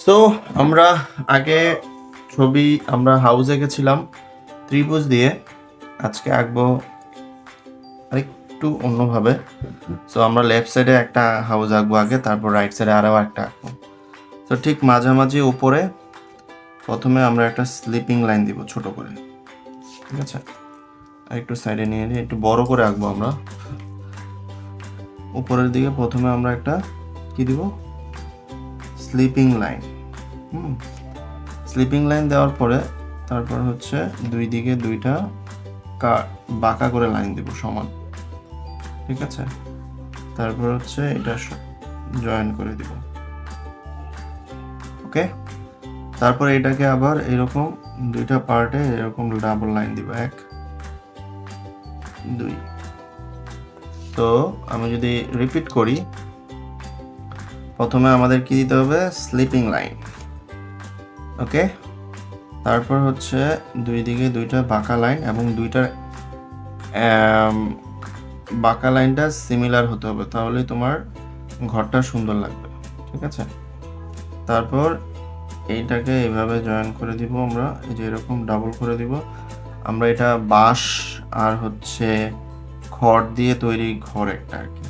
So আমরা আগে ছবি আমরা হাউস এঁকেছিলাম ত্রিভুজ দিয়ে। আজকে আঁকবো আরেকটু অন্যভাবে। সো আমরা লেফট সাইডে একটা হাউস আঁকবো আগে, তারপর রাইট সাইডে আরও একটা আঁকবো। তো ঠিক মাঝামাঝি উপরে প্রথমে আমরা একটা স্লিপিং লাইন দিব ছোট করে, ঠিক আছে? আর একটু সাইডে নিয়ে নিয়ে একটু বড় করে আঁকবো আমরা। উপরের দিকে প্রথমে আমরা একটা কি দিব, স্লিপিং লাইন। স্লিপিং লাইন দেওয়ার পরে তারপর হচ্ছে দুই দিকে দুইটা বাঁকা করে লাইন দিব সমান, ঠিক আছে? তারপর হচ্ছে এটা জয়েন করে দিব, ওকে? তারপর এটাকে আবার এরকম দুইটা পার্টে এরকম ডাবল লাইন দিব, 1 2। তো আমি যদি রিপিট করি, প্রথমে আমাদের কি দিতে হবে, স্লিপিং লাইন, ওকে? তারপর হচ্ছে দুই দিকে দুইটা বাঁকা লাইন এবং দুইটার বাঁকা লাইনটা সিমিলার হতে হবে, তাহলে তোমার ঘরটা সুন্দর লাগবে, ঠিক আছে? তারপর এইটাকে এইভাবে জয়েন করে দিব আমরা, এই যে এরকম ডাবল করে দিব। আমরা এটা বাঁশ আর হচ্ছে খড় দিয়ে তৈরি ঘর একটা আর কি।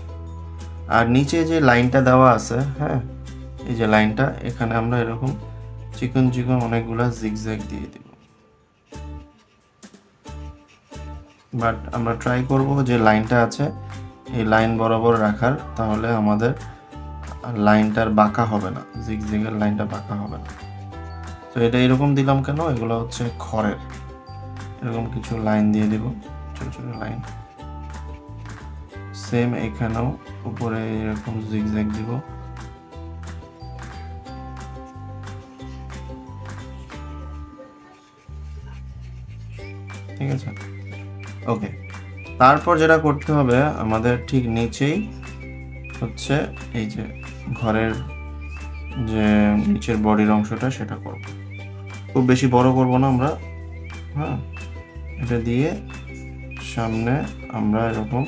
আর নিচে যে লাইনটা দেওয়া আছে, হ্যাঁ, এই যে লাইনটা, এখানে আমরা এরকম চিকন চিকন অনেকগুলা জিগজ্যাগ দিয়ে দিব। বাট আমরা ট্রাই করব যে লাইনটা আছে এই লাইন বরাবর রাখার, তাহলে আমাদের লাইনটার বাঁকা হবে না, জিগজ্যাগের লাইনটা বাঁকা হবে না। তো এটা এরকম দিলাম কেন, এগুলো হচ্ছে খড়ের। এরকম কিছু লাইন দিয়ে দিব, ছোট ছোট লাইন। সেম এখানেও উপরে এরকম জিগজ্যাগ দিব। ঠিক আছে, ওকে। তারপর যেটা করতে হবে আমাদের, ঠিক নিচেই হচ্ছে এই যে ঘরের যে নিচের বডির অংশটা সেটা করব। খুব বেশি বড় করব না আমরা, হ্যাঁ। এটা দিয়ে সামনে আমরা এরকম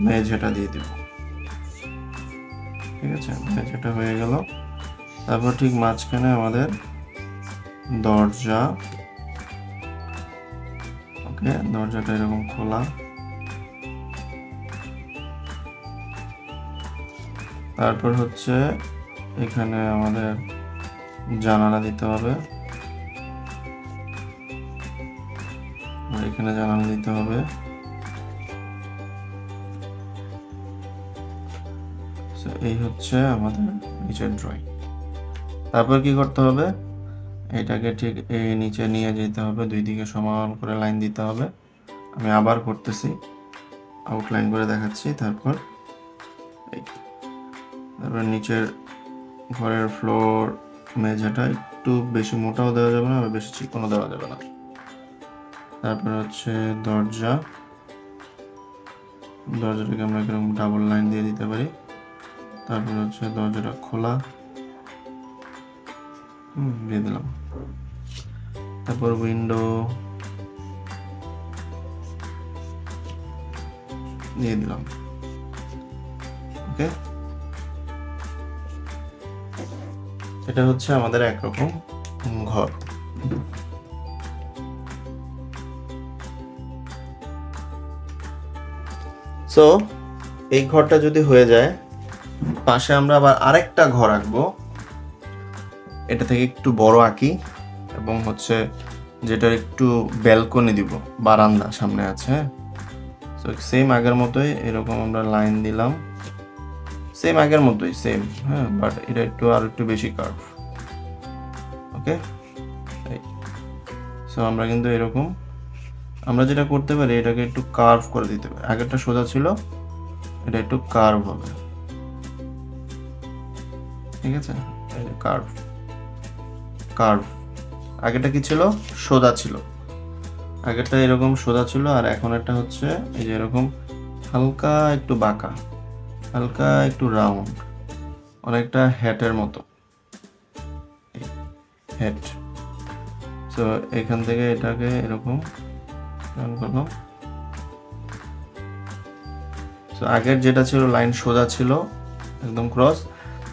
মেঝেটা দিয়ে দেব, ঠিক আছে? মেঝেটা হয়ে গেল। তারপর ঠিক মাঝখানে আমাদের দরজা, ওকে? দরজাটা এরকম খোলা। তারপর হচ্ছে এখানে আমাদের জানালা দিতে হবে, এখানে জানালা দিতে হবে। এই হচ্ছে আমাদের নিচের ড্রয়িং। তারপর কি করতে হবে, এটাকে ঠিক এই নিচে নিয়ে যেতে হবে, দুই দিকে সমান করে লাইন দিতে হবে। আমি আবার করতেছি, আউটলাইন করে দেখাচ্ছি। তারপর নিচের ঘরের ফ্লোর মেঝেটা একটু বেশি মোটাও দেওয়া যাবে না, আর বেশি চিকনও দেওয়া যাবে না। তারপর হচ্ছে দরজাটাকে আমরা এরকম ডাবল লাইন দিয়ে দিতে পারি। তারপর হচ্ছে দরজাটা খোলা, দিয়ে দিলাম। তারপর উইন্ডো দিয়ে দিলাম, ওকে? এটা হচ্ছে আমাদের একরকম ঘর। সো এই ঘরটা যদি হয়ে যায়, পাশে আমরা আবার আরেকটা ঘর আঁকবো। এটা থেকে একটু বড় আঁকি এবং হচ্ছে যেটার একটু ব্যালকনি দিব, বারান্দা সামনে আছে। সো সেম আগের মতোই এরকম আমরা লাইন দিলাম, সেম আগের মতোই, সেম, হ্যাঁ। বাট এটা একটু আর একটু বেশি কার্ভ, ওকে? সো আমরা কিন্তু এরকম, আমরা যেটা করতে পারি, এটাকে একটু কার্ভ করে দিতে পারি। আগেরটা সোজা ছিল, এটা একটু কার্ভ হবে, ঠিক আছে? কার্ভ কার্ভ আগেরটা কি ছিল, সোজা ছিল। আগেরটা এরকম সোজা ছিল, আর এখন একটা হচ্ছে এই যে এরকম হালকা একটু বাঁকা, হালকা একটু রাউন্ড, অনেকটা হ্যাটের মতো, হ্যাট। সো এখান থেকে এটাকে এরকম করলাম। সো আগের যেটা ছিল লাইন সোজা ছিল একদম ক্রস,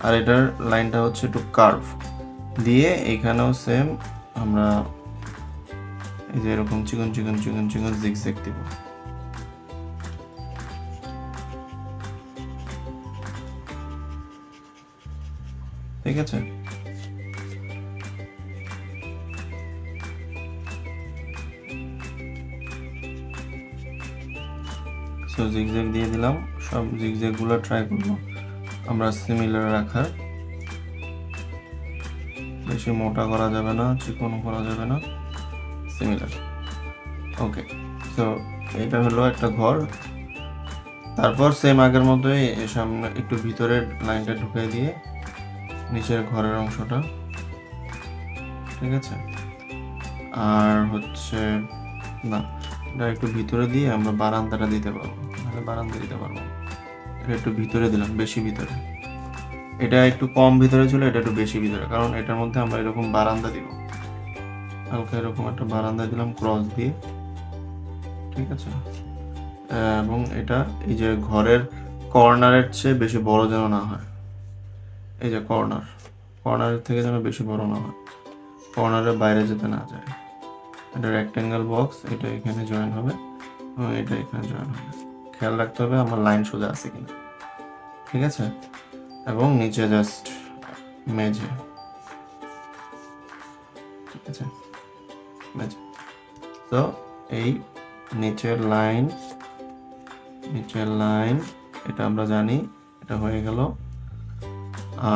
আর এটার লাইনটা হচ্ছে একটু কার্ভ। দিয়ে এখানেও সেম আমরা এই যে এরকম চিকন চিকন চিকন চিকন জিগজ্যাগ দিব। ঠিক আছে, সো জিগজ্যাগ দিয়ে দিলাম। সব জিগজ্যাগ গুলো ট্রাই করব আমরা সিমিলার রাখার, বেশি মোটা করা যাবে না, চিকন করা যাবে না, সিমিলার। ওকে, সো এটা হলো একটা ঘর। তারপর সেম আগের মতোই সামনে একটু ভিতরের লাইনটা ঢুকিয়ে দিয়ে নিচের ঘরের অংশটা, ঠিক আছে। আর হচ্ছে না, এটা একটু ভিতরে দিয়ে আমরা বারান্দাটা দিতে পারবো, নাহলে বারান্দা দিতে পারবো। এটা একটু ভিতরে দিলাম, বেশি ভিতরে। এটা একটু কম ভিতরে ছিল, এটা একটু বেশি ভিতরে, কারণ এটার মধ্যে আমরা এরকম বারান্দা দিব। হালকা এরকম একটা বারান্দা দিলাম ক্রস দিয়ে, ঠিক আছে। এবং এটা এই যে ঘরের কর্নারের চেয়ে বেশি বড় যেন না হয়। এই যে কর্নারের থেকে যেন বেশি বড় না হয়, কর্নারের বাইরে যেতে না যায়। এটা রেক্ট্যাঙ্গেল বক্স, এটা এখানে জয়েন হবে এবং এটা এখানে জয়েন হবে। খেয়াল রাখতে হবে আমার লাইন সোজা আছে কিনা, ঠিক আছে। এবং নিচে জাস্ট মেঝে, ঠিক আছে, মেঝে। তো এই নিচের লাইন এটা আমরা জানি, এটা হয়ে গেল।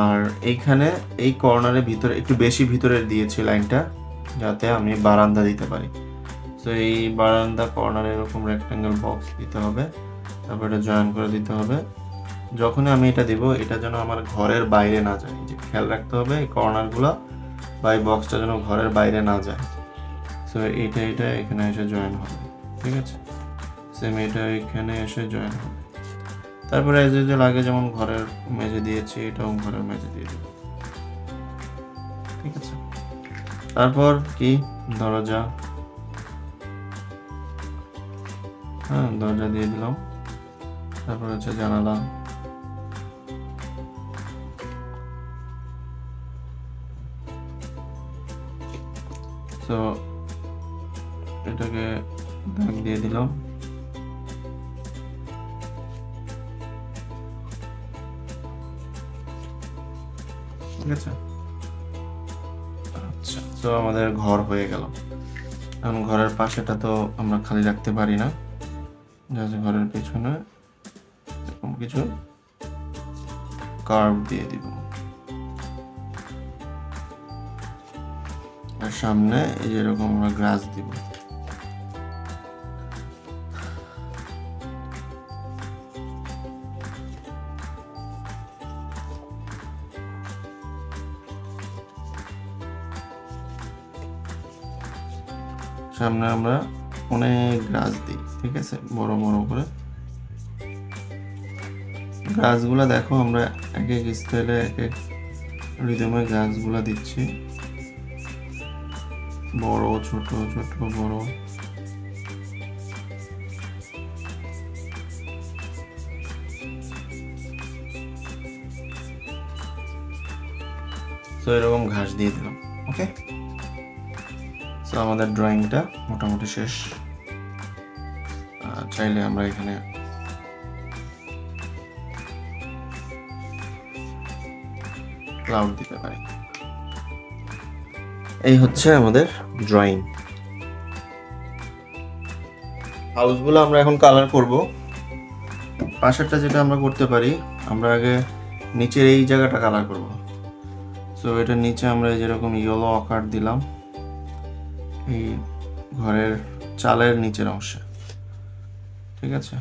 আর এইখানে এই কর্নারের ভিতরে একটু বেশি ভিতরে দিয়েছি লাইনটা, যাতে আমি বারান্দা দিতে পারি। তো এই বারান্দা কর্নারে এরকম রেক্ট্যাঙ্গেল বক্স দিতে হবে, তারপর এটা জয়েন করে দিতে হবে। যখনই আমি এটা দিব, এটা যেন আমার ঘরের বাইরে না যায়, যে খেয়াল রাখতে হবে এই কর্নারগুলো বা এই বক্সটা যেন ঘরের বাইরে না যায়। সো এটা এখানে এসে জয়েন হবে, ঠিক আছে। সেম এটা এখানে এসে জয়েন হবে। তারপরে এজ ইউজুয়াল আগে যেমন ঘরের মেঝে দিয়েছি, এটাও ঘরের মেঝে দিয়ে দেব, ঠিক আছে। তারপর কি, দরজা, হ্যাঁ দরজা দিয়ে দিলাম। তারপর হচ্ছে জানালা, তো এটাকে দাগ দিয়ে দিলাম। ঠিক আছে, আচ্ছা। তো আমাদের ঘর হয়ে গেল। এখন ঘরের পাশেটা তো আমরা খালি রাখতে পারি না, জাস্ট ঘরের পেছনে এরকম কিছু কার্ভ দিয়ে দিব, আর সামনে এই যে এরকম আমরা গ্রাস দিব। সামনে আমরা অনেক গ্রাস দিই, ঠিক আছে, বড় বড় করে। গাছগুলা দেখো আমরা এক এক স্টাইলে এক এক রিদমে গাছগুলা দিচ্ছি, বড় ছোট ছোট বড়। তো এরকম ঘাস দিয়ে দিলাম। ওকে, তো আমাদের ড্রয়িংটা মোটামুটি শেষ। চাইলে আমরা এখানে ক্লাউড দিতে পারি। এই হচ্ছে আমাদের ড্রয়িং। হাউসগুলো আমরা এখন কালার করব। পাশেরটা যেটা আমরা করতে পারি, আমরা আগে নিচের এই জায়গাটা কালার করব। সো এটা নিচে আমরা যেরকম ইয়েলো আকার দিলাম এই ঘরের চালের নিচের অংশে, ঠিক আছে।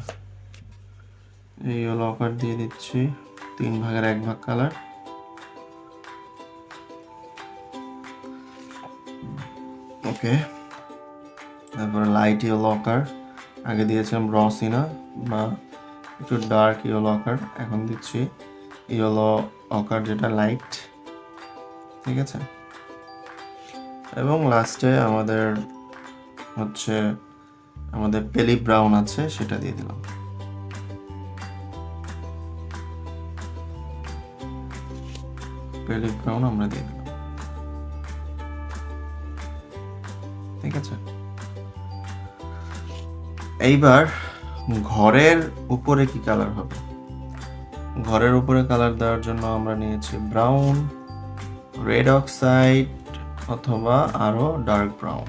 এই ইয়েলো আকার দিয়ে দিচ্ছি 3 ভাগের 1 ভাগ কালার। ওকে, তারপরে লাইট ইয়েলো আকার, আগে দিয়েছিলাম র সিনা বা একটু ডার্ক ইয়েলো আকার, এখন দিচ্ছি ইয়েলো আকার যেটা লাইট, ঠিক আছে। এবং লাস্টে আমাদের হচ্ছে আমাদের পেলি ব্রাউন আছে, সেটা দিয়ে দিলাম। পেলি ব্রাউন আমরা দিয়ে দিলাম। এইবার ঘরের উপরে কি কালার হবে? ঘরের উপরে কালার দেওয়ার জন্য আমরা নিয়েছি ব্রাউন, রেড অক্সাইড অথবা আরো ডার্ক ব্রাউন,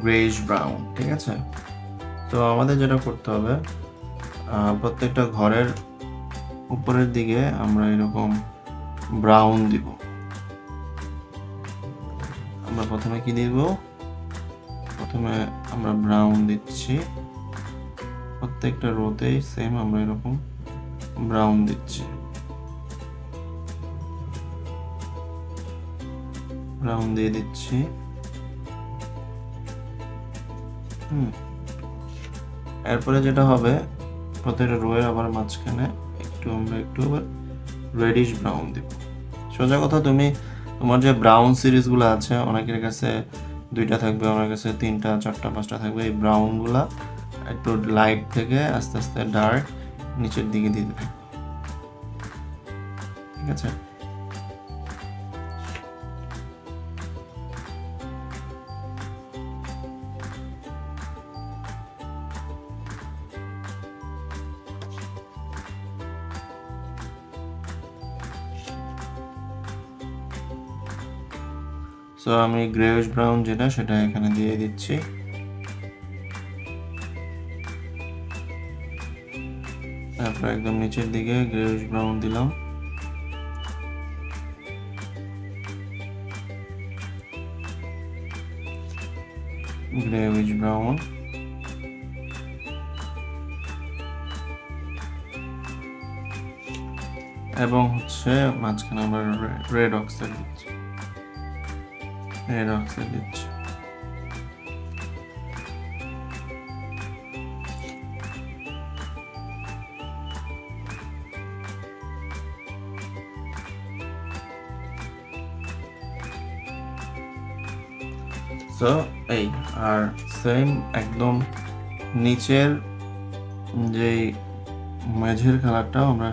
গ্রেইশ ব্রাউন। ঠিক আছে, তো আমাদের যেটা করতে হবে, প্রত্যেকটা ঘরের উপরের দিকে আমরা এরকম ব্রাউন দিব। আমরা প্রথমে কি দিব? প্রথমে আমরা ব্রাউন দিচ্ছি, প্রত্যেকটা রোতেই সেম আমরা এরকম ব্রাউন দিচ্ছি, ব্রাউন দিয়ে দিচ্ছি। এরপরে যেটা হবে, প্রত্যেকটা রোয়ের আবার মাঝখানে আমরা একটু রেডিশ ব্রাউন দিব। সোজা কথা, তোমার যে ব্রাউন সিরিজগুলো আছে, অনেকের কাছে 2টা থাকবে, অনেকের কাছে 3টা 4টা 5টা থাকবে। এই ব্রাউনগুলা একটু লাইট থেকে আস্তে আস্তে ডার্ক নিচের দিকে দিতে থাকবে। ঠিক আছে, সো আমি গ্রেইশ ব্রাউন যেটা, সেটা এখানে দিয়ে দিচ্ছি। তারপর একদম নিচের দিকে গ্রেইশ ব্রাউন দিলাম। গ্রেইশ ব্রাউন, এবং মাঝখানে আমরা রেড অক্সাইড দিচ্ছি, রেড অক্সাইড দিচ্ছি। সো এই আর সেম একদম নিচের যে মেঝের কালারটাও আমরা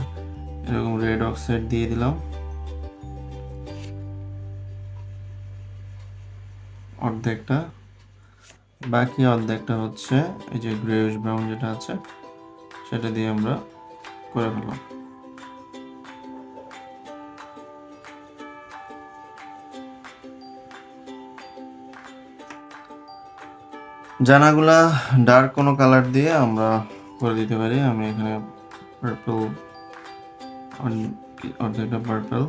এরকম রেড অক্সাইড দিয়ে দিলাম অর্ধেকটা, বাকি অর্ধেকটা এই যে গ্রেইশ ব্রাউন যেটা আছে সেটা দিয়ে আমরা করে ফেললাম। জানাগুলা ডার্ক কোনো কালার দিয়ে আমরা করে দিতে পারি। আমি এখানে পার্পল, অর্ধেকটা পার্পল,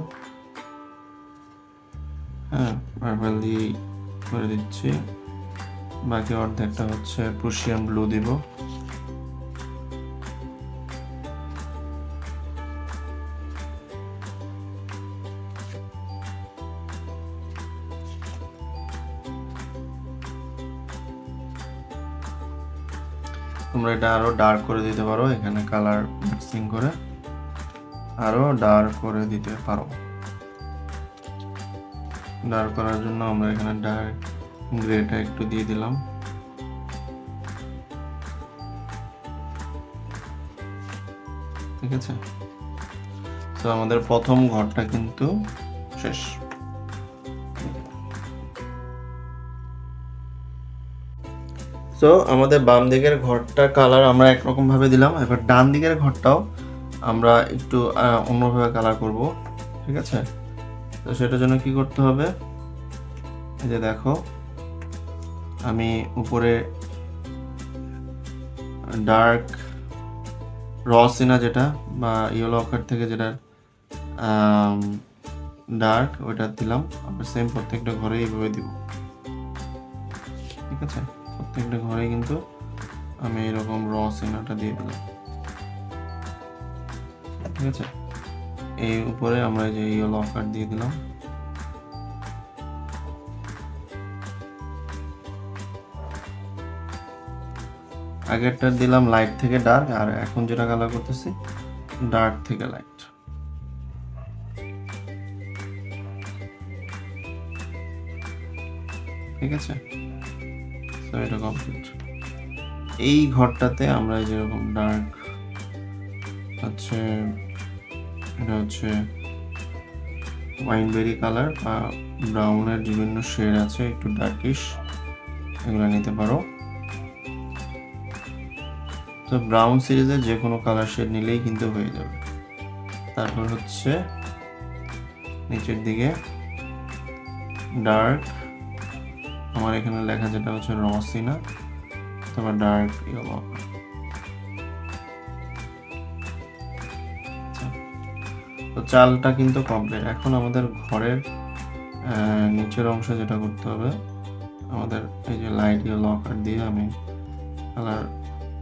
পার্পল দিয়ে করে দিচ্ছি। বাকি অর্ধেকটা প্রুশিয়ান ব্লু দিব। তোমরা এটা আরো ডার্ক করে দিতে পারো, এখানে কালার মিক্সিং করে আরো ডার্ক করে দিতে পারো। ডার্ক করার জন্য আমরা এখানে ডার্ক গ্রেটা একটু দিয়ে দিলাম। ঠিক আছে, তো আমাদের প্রথম ঘরটা কিন্তু শেষ। তো আমাদের বাম দিকের ঘরটা কালার আমরা একরকম ভাবে দিলাম। এবার ডান দিকের ঘরটাও আমরা একটু অন্যভাবে কালার করব। ঠিক আছে, তো সেটার জন্য কি করতে হবে, এই যে দেখো, আমি উপরে ডার্ক রসিনা যেটা বা ইয়েলো অকার থেকে যেটা ডার্ক, ওইটা দিলাম। আবার সেম প্রত্যেকটা ঘরে এইভাবে দিব। ঠিক আছে, প্রত্যেকটা ঘরে কিন্তু আমি এরকম রসিনাটা দিয়ে দিলাম। ঠিক আছে, এই উপরে আমরা যে ইয়েলো অকার দিয়ে দিলাম। আগেরটা দিলাম লাইট থেকে ডার্ক, আর এখন যেটা কালার করতেছি ডার্ক থেকে লাইট। ঠিক আছে, তো এটা কমপ্লিট। এই ঘরটাতে আমরা যেরকম ডার্ক এটা ওয়াইনবেরি কালার বা ব্রাউনের বিভিন্ন শেড আছে, একটু ডার্কিশ, এগুলো নিতে পারো। তো ব্রাউন সিরিজে যে কোনো কালার শেড নিলেই কিন্তু হয়ে যাবে। তারপর হচ্ছে নিচের দিকে ডার্ক, আমার এখানে লেখা যেটা হচ্ছে রসিনা, তারপর ডার্ক ইয়েলো। তো চালটা কিন্তু কমপ্লিট। এখন আমাদের ঘরের নিচের অংশ যেটা করতে হবে, আমাদের এই যে লাইট ইয়েলো আকার দিয়ে আমি কালার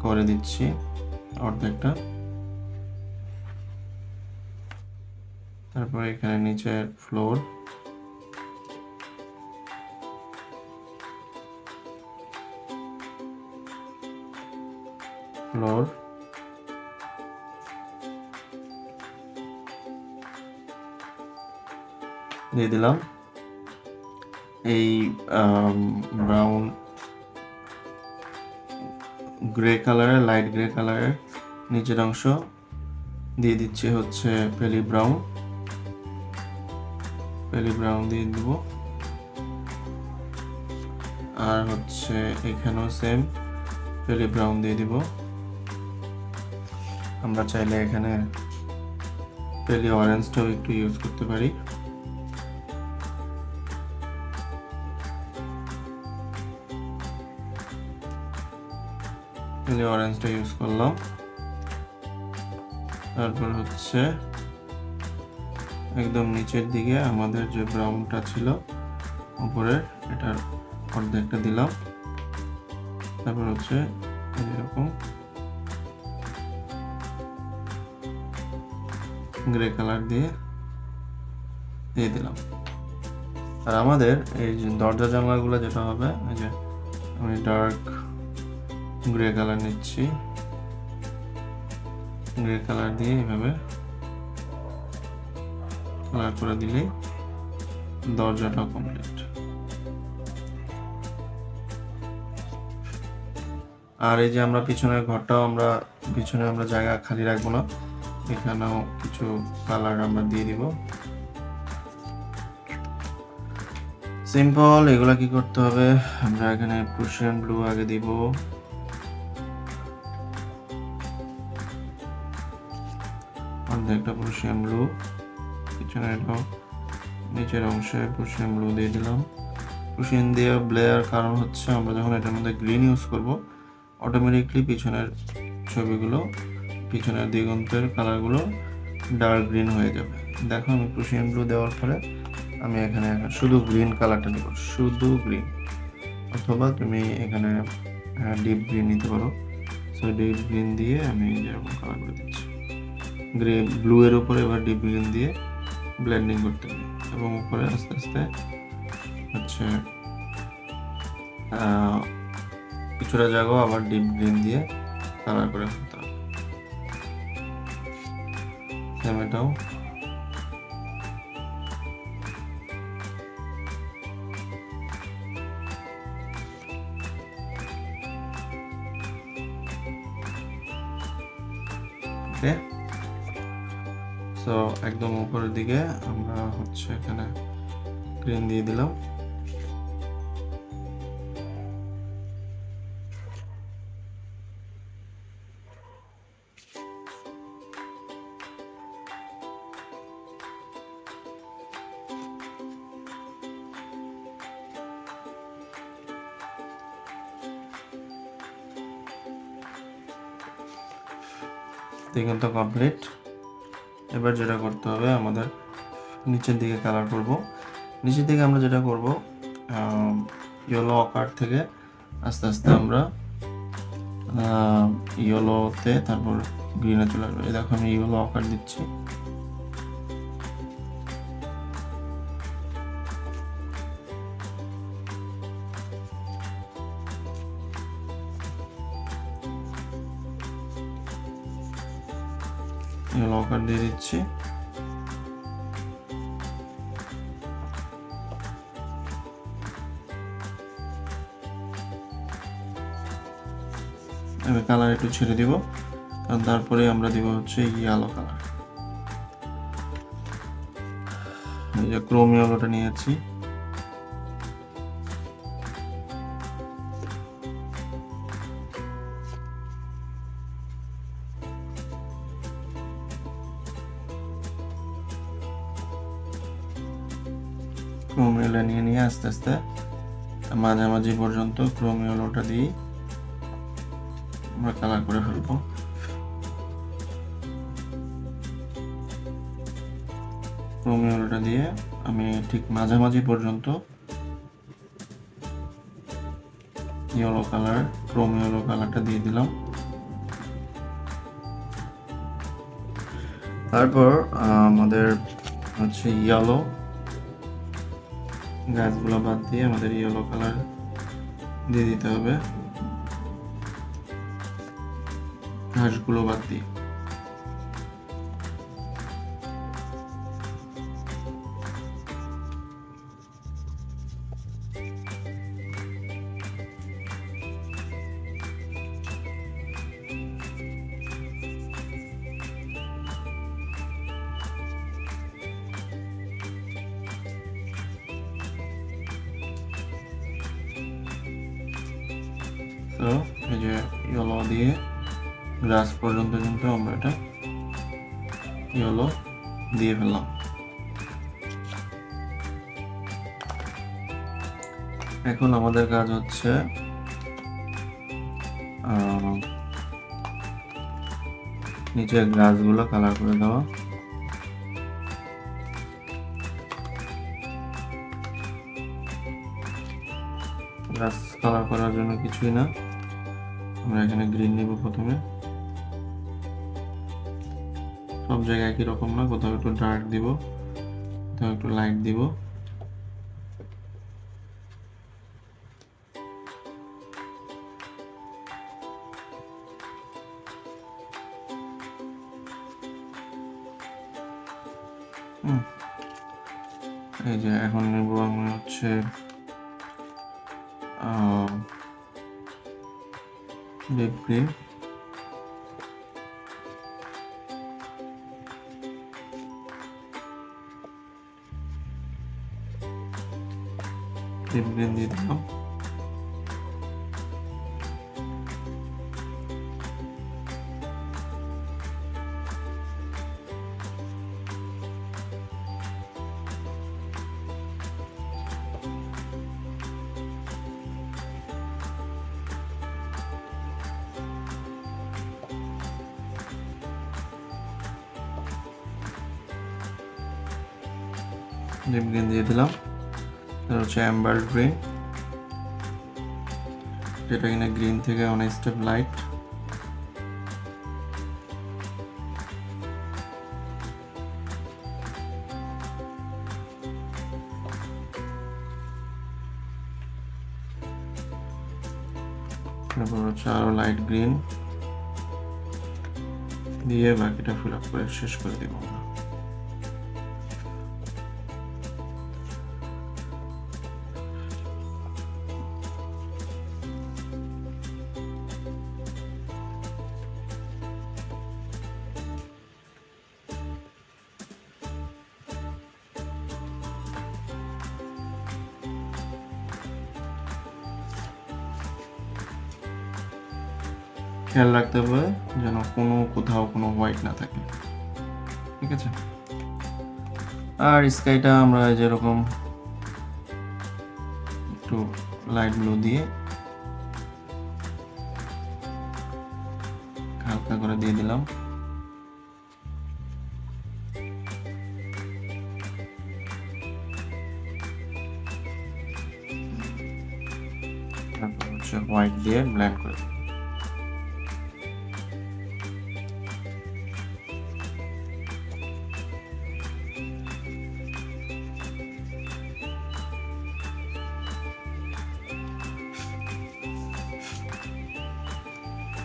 করে দিচ্ছি অর্ধেকটা। তারপর এখানে নিচের ফ্লোর, দিয়ে দিলাম এই ব্রাউন গ্রে কালারের, লাইট গ্রে কালারের নিচের অংশ দিয়ে দিচ্ছি হচ্ছে পেলি ব্রাউন দিয়ে দেব। আর হচ্ছে এখানেও সেম পেলি ব্রাউন দিয়ে দিব। আমরা চাইলে এখানে পেলি অরেঞ্জটাও একটু ইউজ করতে পারি। পেলি অরেঞ্জটা ইউজ করলাম। তারপর হচ্ছে একদম নিচের দিকে আমাদের যে ব্রাউনটা ছিল উপরে, এটার অর্ধেকটা দিলাম। তারপর হচ্ছে এরকম গ্রে কালার দিয়ে দিলাম। আর আমাদের এই যে দরজা জানলাগুলো যেটা হবে, এই যে আমি ডার্ক গ্রে কালার নিচ্ছি, গ্রে কালার দিয়ে এভাবে কালার করে দিলেই দরজাটা কমপ্লিট। আর এই যে আমরা পিছনের ঘরটাও পিছনে আমরা জায়গা খালি রাখবো না, এখানেও কিছু কালার আমরা দিয়ে দিব। সিম্পল। এগুলা কি করতে হবে, আমরা এখানে প্রুশিয়ান ব্লু আগে দিব, অর্ধেকটা প্রুশিয়ান ব্লু, পিছনের নিচের অংশে প্রুশিয়ান ব্লু দিয়ে দিলাম। প্রুশিয়ান দিয়ে ব্লেয়ার কারণ হচ্ছে আমরা যখন এটার মধ্যে গ্রিন ইউজ করব, অটোমেটিকলি পিছনের ছবিগুলো, পিছনের দিগন্তের কালারগুলো ডার্ক গ্রিন হয়ে যাবে। দেখো আমি প্রুশিয়ান ব্লু দেওয়ার পরে আমি এখানে শুধু গ্রিন কালারটা দেবো, শুধু গ্রিন, অথবা তুমি এখানে ডিপ গ্রিন নিতে পারো। সো ডিপ গ্রিন দিয়ে আমি যেরকম কালার করে দিচ্ছি, গ্রে ব্লু এর উপরে এবার ডিপ গ্রিন দিয়ে ব্লেন্ডিং করতে হবে, এবং উপরে আস্তে আস্তে হচ্ছে কিছুটা জায়গাও আবার ডিপ গ্রিন দিয়ে কালার করে ফেলতে হবে। এটাও ওকে। সো একদম উপরের দিকে আমরা হচ্ছে এখানে গ্রিন দিয়ে দিলাম। কিন্তু কমপ্লিট। এবার যেটা করতে হবে, আমাদের নিচের দিকে কালার করব। নিচের দিকে আমরা যেটা করব, ইয়েলো আকার থেকে আস্তে আস্তে আমরা ইয়েলোতে, তারপর গ্রিনে চলে আসবে। দেখো আমি ইয়েলো আকার দিচ্ছি, ইয়েলো আকার দিয়ে দিচ্ছি। এবার কালার একটু ছেড়ে দিব, কারণ তারপরে আমরা দিব হচ্ছে ইয়েলো কালার। এই যে ক্রোম ইয়েলোটা নিয়েছি, ক্রোম ইয়েলো নিয়ে নিয়ে আস্তে আস্তে মাঝামাঝি পর্যন্ত ক্রোম ইয়েলোটা দিয়ে আমরা কালার করে ফেলবো। ক্রোম ইয়েলোটা দিয়ে আমি ঠিক মাঝামাঝি পর্যন্ত ইয়েলো কালার, ক্রোম ইয়েলো কালারটা দিয়ে দিলাম। তারপর আমাদের হচ্ছে ইয়েলো গাছগুলো বাদ দিয়ে আমাদের ইয়েলো কালার দিয়ে দিতে হবে ঘাসগুলো বাদ দিয়ে। তো এই যে ইয়েলো দিয়ে গ্রাস পর্যন্ত কিন্তু আমরা এটা ইয়েলো দিয়ে ফেললাম। এখন আমাদের কাজ হচ্ছে নিচের গ্রাসগুলো কালার করে দেওয়া। গ্রাস কালার করার জন্য কিছুই না, আমরা এখানে গ্রিন নিব প্রথমে। সব জায়গায় একই রকম না, কোথাও একটু ডার্ক দিব, কোথাও একটু লাইট দিব। এই যে এখন নেব আমি হচ্ছে ডিপ গ্রিন। ডিপ গ্রিন দিয়ে দিলাম। ডিপ গ্রিন দিয়ে দিলাম। তার হচ্ছে অ্যাম্বার গ্রিন, যেটা কিনা গ্রিন থেকে অনেক স্টেপ লাইট। তারপর হচ্ছে আরো লাইট গ্রিন দিয়ে বাকিটা ফিল আপ করে শেষ করে দিব আমরা। খেয়াল রাখতে হবে যেন কোথাও কোনো হোয়াইট না থাকে, ঠিক আছে। আর স্কাইটা আমরা যেরকম একটু লাইট ব্লু দিয়ে হালকা করে দিয়ে দিলাম। তারপর হচ্ছে হোয়াইট দিয়ে ব্লেন্ড করে দিলাম।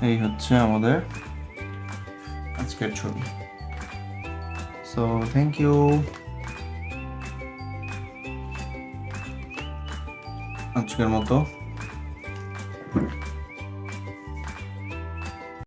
এই হচ্ছে আমাদের আজকের ছবি। So thank you. আজকের মতো